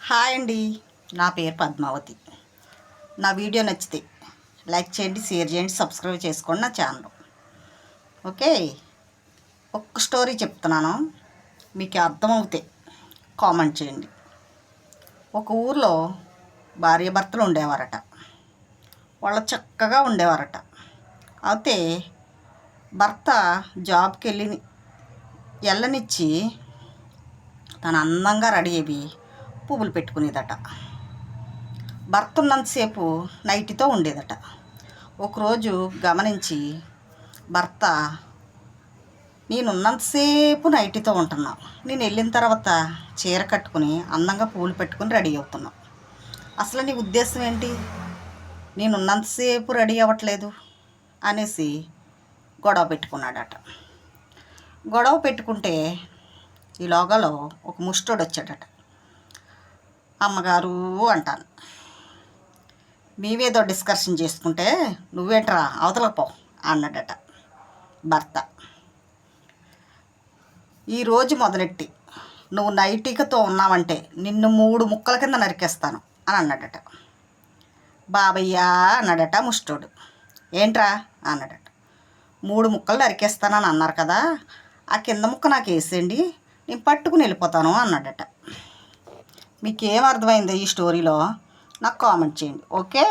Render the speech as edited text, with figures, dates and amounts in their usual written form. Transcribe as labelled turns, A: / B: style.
A: Hi అండి, నా పేరు పద్మావతి. నా వీడియో నచ్చితే లైక్ చేయండి, షేర్ చేయండి, సబ్స్క్రైబ్ చేసుకోండి నా ఛానల్. ఓకే, ఒక్క స్టోరీ చెప్తున్నాను, మీకు అర్థమవుతే కామెంట్ చేయండి. ఒక ఊర్లో భార్యాభర్తలు ఉండేవారట. వాళ్ళు చక్కగా ఉండేవారట. అయితే భర్త జాబ్కి వెళ్ళనిచ్చి తను అందంగా రెడీ అయ్యి పువ్వులు పెట్టుకునేదట. భర్త ఉన్నంతసేపు నైటీతో ఉండేదట. ఒకరోజు గమనించి భర్త, నేనున్నంతసేపు నైటీతో ఉంటున్నావు, నేను వెళ్ళిన తర్వాత చీర కట్టుకుని అందంగా పువ్వులు పెట్టుకుని రెడీ అవుతున్నావు, అసలు నీ ఉద్దేశం ఏంటి? నేనున్నంతసేపు రెడీ అవ్వట్లేదు అనేసి గొడవ పెట్టుకున్నాడట. గొడవ పెట్టుకుంటే ఈ లోగాలో ఒక ముష్టోడు వచ్చాడట. అమ్మగారు అంటాను, మేమేదో డిస్కషన్ చేసుకుంటే నువ్వేంట్రా అవతలకు పో అన్నాడట భర్త. ఈరోజు మొదలెట్టి నువ్వు నైటికతో ఉన్నావంటే నిన్ను 3 ముక్కల కింద నరికేస్తాను అని అన్నాడట. బాబయ్యా అన్నాడట ముష్టోడు. ఏంట్రా అన్నాడట. 3 ముక్కలు నరికేస్తానని అన్నారు కదా, ఆ కింద ముక్క నాకు వేసేయండి, నేను పట్టుకుని వెళ్ళిపోతాను అన్నాడట. మీకేం అర్థమైందో ఈ స్టోరీలో నాకు కామెంట్ చేయండి. ఓకే.